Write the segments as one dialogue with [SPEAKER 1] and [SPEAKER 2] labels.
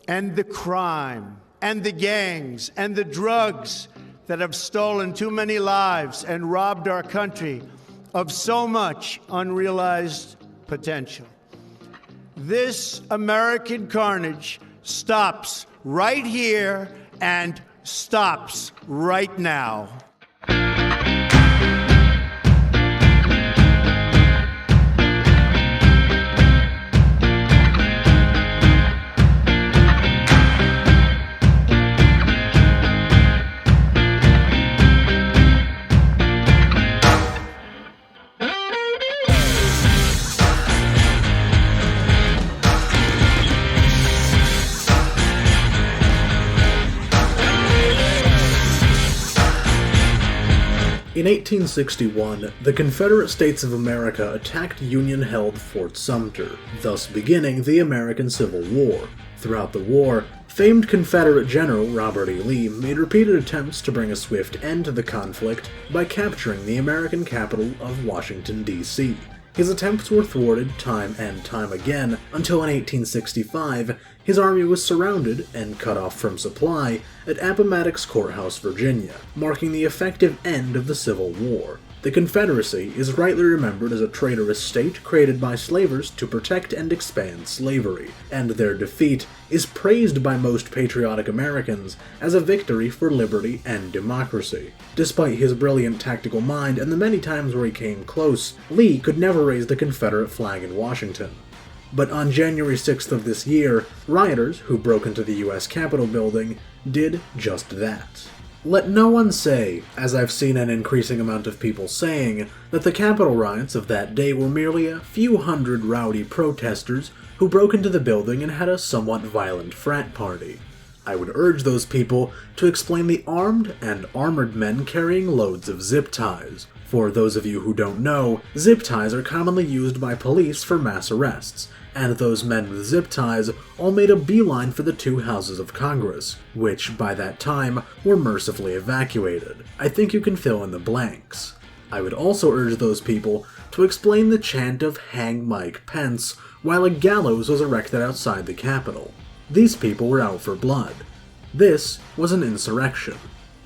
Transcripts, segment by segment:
[SPEAKER 1] and the crime and the gangs and the drugs that have stolen too many lives and robbed our country of so much unrealized potential. This American carnage stops right here and stops right now.
[SPEAKER 2] In 1861, the Confederate States of America attacked Union-held Fort Sumter, thus beginning the American Civil War. Throughout the war, famed Confederate General Robert E. Lee made repeated attempts to bring a swift end to the conflict by capturing the American capital of Washington, D.C. His attempts were thwarted time and time again, until in 1865, his army was surrounded and cut off from supply at Appomattox Courthouse, Virginia, marking the effective end of the Civil War. The Confederacy is rightly remembered as a traitorous state created by slavers to protect and expand slavery, and their defeat is praised by most patriotic Americans as a victory for liberty and democracy. Despite his brilliant tactical mind and the many times where he came close, Lee could never raise the Confederate flag in Washington. But on January 6th of this year, rioters who broke into the US Capitol building did just that. Let no one say, as I've seen an increasing amount of people saying, that the Capitol riots of that day were merely a few hundred rowdy protesters who broke into the building and had a somewhat violent frat party. I would urge those people to explain the armed and armored men carrying loads of zip ties. For those of you who don't know, zip ties are commonly used by police for mass arrests, and those men with zip ties all made a beeline for the two houses of Congress, which, by that time, were mercifully evacuated. I think you can fill in the blanks. I would also urge those people to explain the chant of "Hang Mike Pence" while a gallows was erected outside the Capitol. These people were out for blood. This was an insurrection,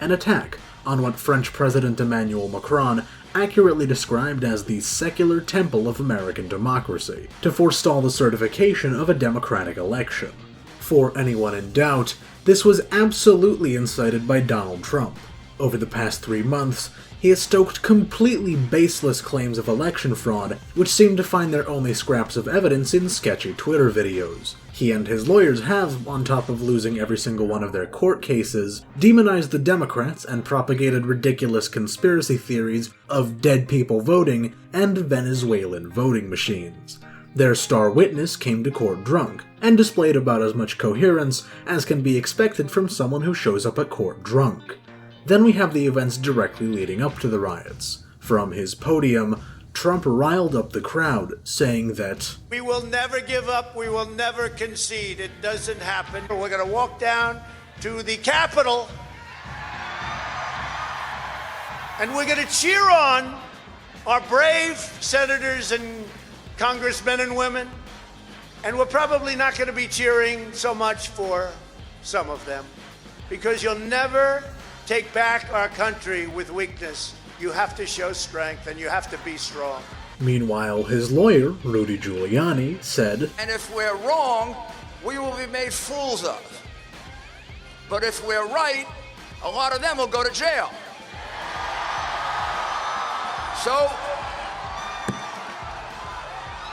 [SPEAKER 2] an attack on what French President Emmanuel Macron accurately described as the secular temple of American democracy, to forestall the certification of a democratic election. For anyone in doubt, this was absolutely incited by Donald Trump. Over the past 3 months, he has stoked completely baseless claims of election fraud, which seem to find their only scraps of evidence in sketchy Twitter videos. He and his lawyers have, on top of losing every single one of their court cases, demonized the Democrats and propagated ridiculous conspiracy theories of dead people voting and Venezuelan voting machines. Their star witness came to court drunk, and displayed about as much coherence as can be expected from someone who shows up at court drunk. Then we have the events directly leading up to the riots. From his podium, Trump riled up the crowd, saying that,
[SPEAKER 1] "We will never give up, we will never concede, it doesn't happen. We're going to walk down to the Capitol, and we're going to cheer on our brave senators and congressmen and women, and we're probably not going to be cheering so much for some of them, because you'll never take back our country with weakness. You have to show strength, and you have to be strong."
[SPEAKER 2] Meanwhile, his lawyer, Rudy Giuliani, said,
[SPEAKER 3] "And if we're wrong, we will be made fools of. But if we're right, a lot of them will go to jail. So,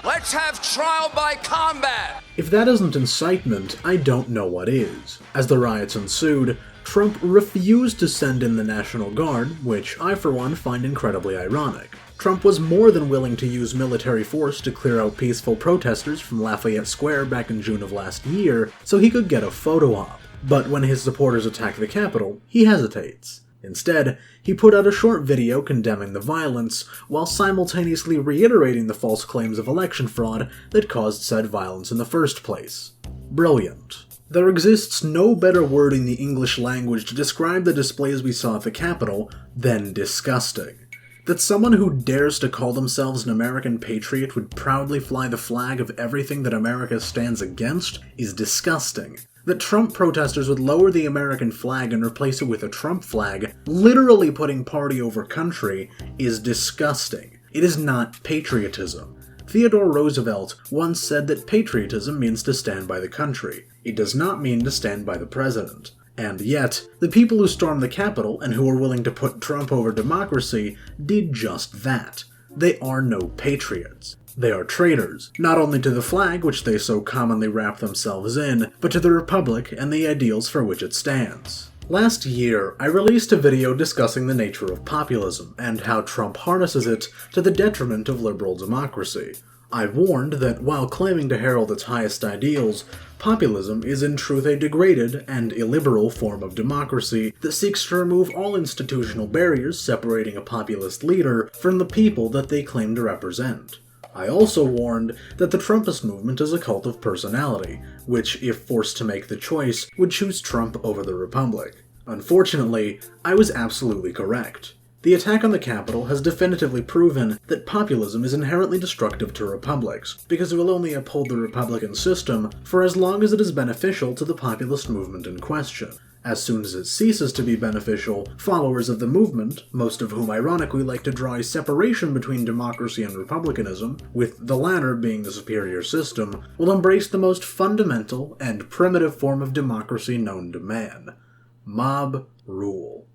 [SPEAKER 3] let's have trial by combat."
[SPEAKER 2] If that isn't incitement, I don't know what is. As the riots ensued, Trump refused to send in the National Guard, which I for one find incredibly ironic. Trump was more than willing to use military force to clear out peaceful protesters from Lafayette Square back in June of last year so he could get a photo op. But when his supporters attack the Capitol, he hesitates. Instead, he put out a short video condemning the violence, while simultaneously reiterating the false claims of election fraud that caused said violence in the first place. Brilliant. There exists no better word in the English language to describe the displays we saw at the Capitol than disgusting. That someone who dares to call themselves an American patriot would proudly fly the flag of everything that America stands against is disgusting. That Trump protesters would lower the American flag and replace it with a Trump flag, literally putting party over country, is disgusting. It is not patriotism. Theodore Roosevelt once said that patriotism means to stand by the country. It does not mean to stand by the president. And yet, the people who stormed the Capitol and who were willing to put Trump over democracy did just that. They are no patriots. They are traitors, not only to the flag, which they so commonly wrap themselves in, but to the Republic and the ideals for which it stands. Last year, I released a video discussing the nature of populism and how Trump harnesses it to the detriment of liberal democracy. I warned that while claiming to herald its highest ideals, populism is in truth a degraded and illiberal form of democracy that seeks to remove all institutional barriers separating a populist leader from the people that they claim to represent. I also warned that the Trumpist movement is a cult of personality, which, if forced to make the choice, would choose Trump over the Republic. Unfortunately, I was absolutely correct. The attack on the Capitol has definitively proven that populism is inherently destructive to republics, because it will only uphold the Republican system for as long as it is beneficial to the populist movement in question. As soon as it ceases to be beneficial, followers of the movement, most of whom ironically like to draw a separation between democracy and republicanism, with the latter being the superior system, will embrace the most fundamental and primitive form of democracy known to man: mob rule.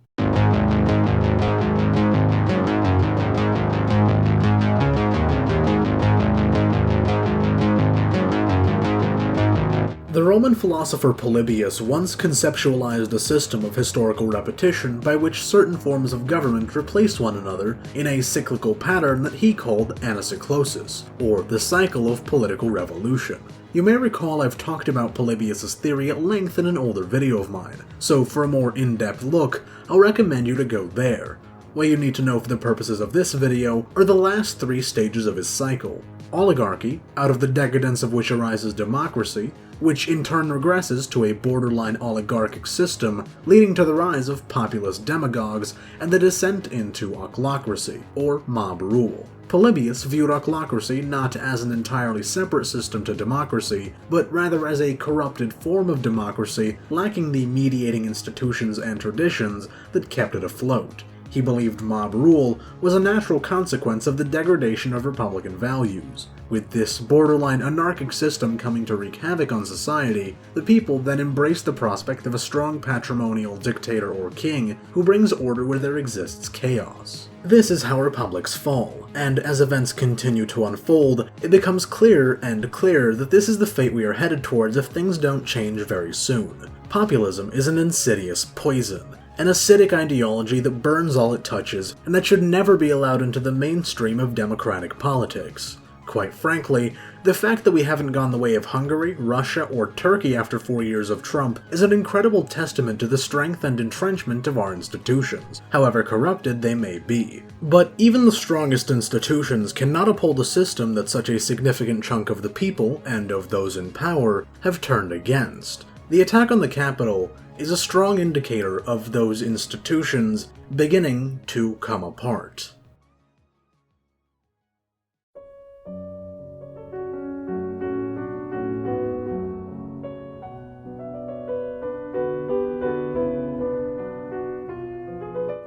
[SPEAKER 2] The Roman philosopher Polybius once conceptualized a system of historical repetition by which certain forms of government replaced one another in a cyclical pattern that he called anacyclosis, or the cycle of political revolution. You may recall I've talked about Polybius' theory at length in an older video of mine, so for a more in-depth look, I'll recommend you to go there. What you need to know for the purposes of this video are the last three stages of his cycle: oligarchy, out of the decadence of which arises democracy, which in turn regresses to a borderline oligarchic system, leading to the rise of populist demagogues and the descent into ochlocracy, or mob rule. Polybius viewed ochlocracy not as an entirely separate system to democracy, but rather as a corrupted form of democracy lacking the mediating institutions and traditions that kept it afloat. He believed mob rule was a natural consequence of the degradation of Republican values. With this borderline anarchic system coming to wreak havoc on society, the people then embraced the prospect of a strong patrimonial dictator or king who brings order where there exists chaos. This is how republics fall, and as events continue to unfold, it becomes clearer and clearer that this is the fate we are headed towards if things don't change very soon. Populism is an insidious poison, an acidic ideology that burns all it touches, and that should never be allowed into the mainstream of democratic politics. Quite frankly, the fact that we haven't gone the way of Hungary, Russia, or Turkey after 4 years of Trump is an incredible testament to the strength and entrenchment of our institutions, however corrupted they may be. But even the strongest institutions cannot uphold a system that such a significant chunk of the people, and of those in power, have turned against. The attack on the Capitol is a strong indicator of those institutions beginning to come apart.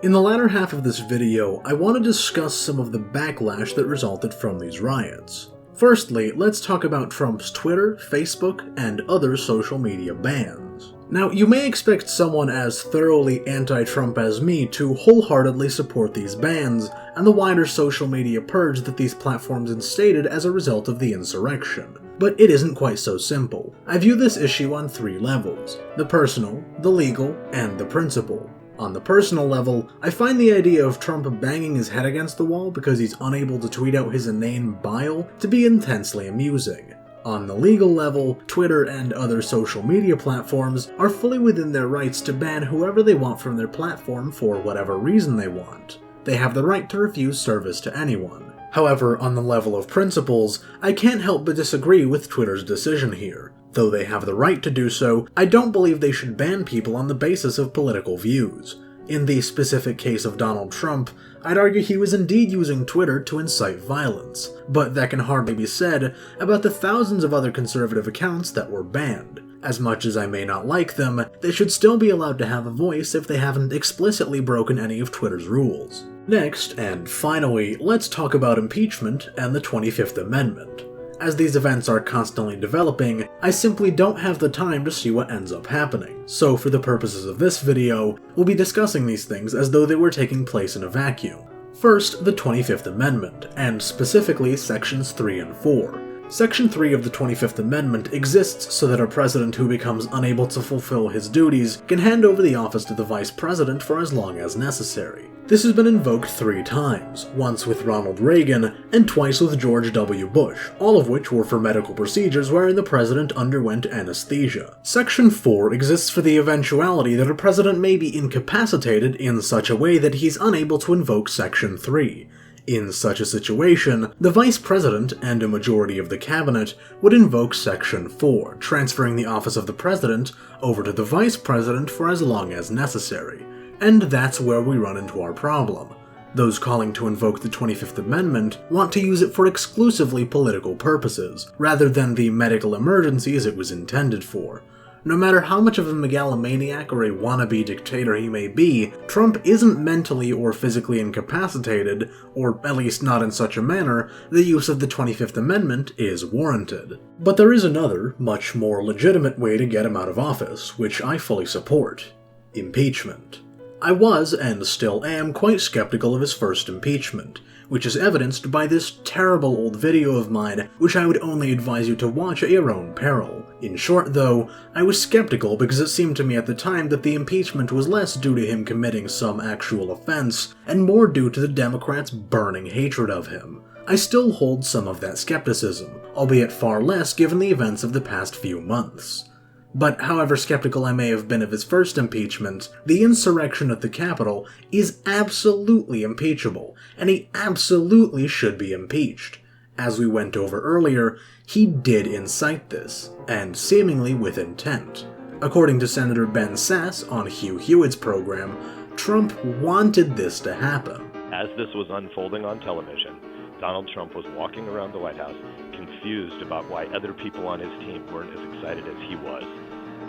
[SPEAKER 2] In the latter half of this video, I want to discuss some of the backlash that resulted from these riots. Firstly, let's talk about Trump's Twitter, Facebook, and other social media bans. Now, you may expect someone as thoroughly anti-Trump as me to wholeheartedly support these bans and the wider social media purge that these platforms instated as a result of the insurrection. But it isn't quite so simple. I view this issue on 3 levels: the personal, the legal, and the principle. On the personal level, I find the idea of Trump banging his head against the wall because he's unable to tweet out his inane bile to be intensely amusing. On the legal level, Twitter and other social media platforms are fully within their rights to ban whoever they want from their platform for whatever reason they want. They have the right to refuse service to anyone. However, on the level of principles, I can't help but disagree with Twitter's decision here. Though they have the right to do so, I don't believe they should ban people on the basis of political views. In the specific case of Donald Trump, I'd argue he was indeed using Twitter to incite violence, but that can hardly be said about the thousands of other conservative accounts that were banned. As much as I may not like them, they should still be allowed to have a voice if they haven't explicitly broken any of Twitter's rules. Next, and finally, let's talk about impeachment and the 25th Amendment. As these events are constantly developing, I simply don't have the time to see what ends up happening, so for the purposes of this video, we'll be discussing these things as though they were taking place in a vacuum. First, the 25th Amendment, and specifically Sections 3 and 4. Section 3 of the 25th Amendment exists so that a president who becomes unable to fulfill his duties can hand over the office to the vice president for as long as necessary. This has been invoked 3 times, once with Ronald Reagan and twice with George W. Bush, all of which were for medical procedures wherein the president underwent anesthesia. Section 4 exists for the eventuality that a president may be incapacitated in such a way that he's unable to invoke Section 3. In such a situation, the vice president and a majority of the cabinet would invoke Section 4, transferring the office of the president over to the vice president for as long as necessary. And that's where we run into our problem. Those calling to invoke the 25th Amendment want to use it for exclusively political purposes, rather than the medical emergencies it was intended for. No matter how much of a megalomaniac or a wannabe dictator he may be, Trump isn't mentally or physically incapacitated, or at least not in such a manner, the use of the 25th Amendment is warranted. But there is another, much more legitimate way to get him out of office, which I fully support: impeachment. I was, and still am, quite skeptical of his first impeachment, which is evidenced by this terrible old video of mine, which I would only advise you to watch at your own peril. In short, though, I was skeptical because it seemed to me at the time that the impeachment was less due to him committing some actual offense, and more due to the Democrats' burning hatred of him. I still hold some of that skepticism, albeit far less given the events of the past few months. But however skeptical I may have been of his first impeachment, the insurrection at the Capitol is absolutely impeachable, and he absolutely should be impeached. As we went over earlier, he did incite this, and seemingly with intent. According to Senator Ben Sasse on Hugh Hewitt's program, Trump wanted this to happen.
[SPEAKER 4] As this was unfolding on television, Donald Trump was walking around the White House, confused about why other people on his team weren't as excited as he was,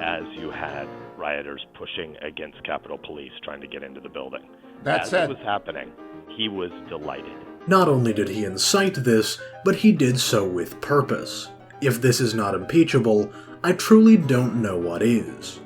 [SPEAKER 4] as you had rioters pushing against Capitol Police trying to get into the building. As it was happening, he was delighted.
[SPEAKER 2] Not only did he incite this, but he did so with purpose. If this is not impeachable, I truly don't know what is.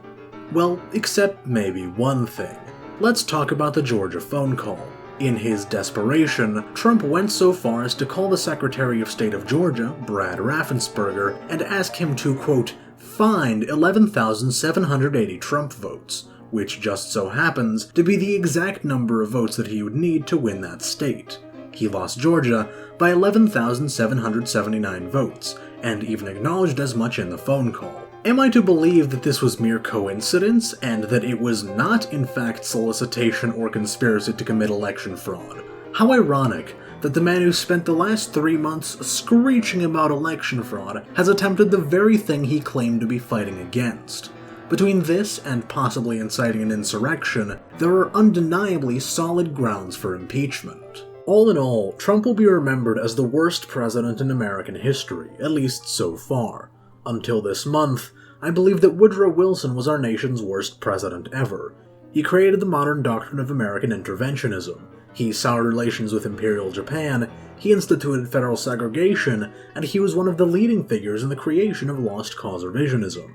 [SPEAKER 2] Well, except maybe one thing. Let's talk about the Georgia phone call. In his desperation, Trump went so far as to call the Secretary of State of Georgia, Brad Raffensperger, and ask him to, quote, find 11,780 Trump votes, which just so happens to be the exact number of votes that he would need to win that state. He lost Georgia by 11,779 votes, and even acknowledged as much in the phone call. Am I to believe that this was mere coincidence, and that it was not in fact solicitation or conspiracy to commit election fraud? How ironic that the man who spent the last 3 months screeching about election fraud has attempted the very thing he claimed to be fighting against. Between this and possibly inciting an insurrection, there are undeniably solid grounds for impeachment. All in all, Trump will be remembered as the worst president in American history, at least so far. Until this month, I believe that Woodrow Wilson was our nation's worst president ever. He created the modern doctrine of American interventionism. He soured relations with Imperial Japan, he instituted federal segregation, and he was one of the leading figures in the creation of lost cause revisionism.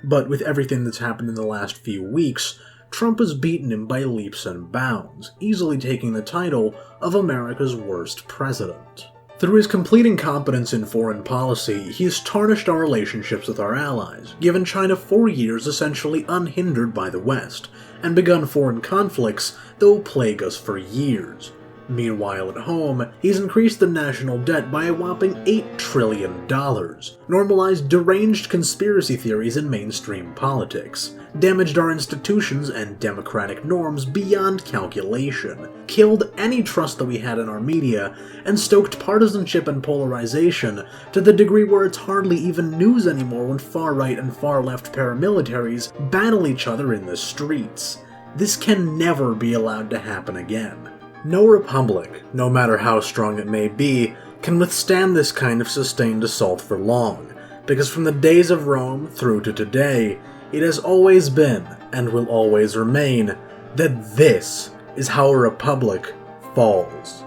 [SPEAKER 2] But with everything that's happened in the last few weeks, Trump has beaten him by leaps and bounds, easily taking the title of America's worst president. Through his complete incompetence in foreign policy, he's tarnished our relationships with our allies, given China 4 years essentially unhindered by the West, and begun foreign conflicts that will plague us for years. Meanwhile, at home, he's increased the national debt by a whopping $8 trillion, normalized deranged conspiracy theories in mainstream politics, damaged our institutions and democratic norms beyond calculation, killed any trust that we had in our media, and stoked partisanship and polarization to the degree where it's hardly even news anymore when far-right and far-left paramilitaries battle each other in the streets. This can never be allowed to happen again. No republic, no matter how strong it may be, can withstand this kind of sustained assault for long. because from the days of Rome through to today, it has always been, and will always remain, that this is how a republic falls.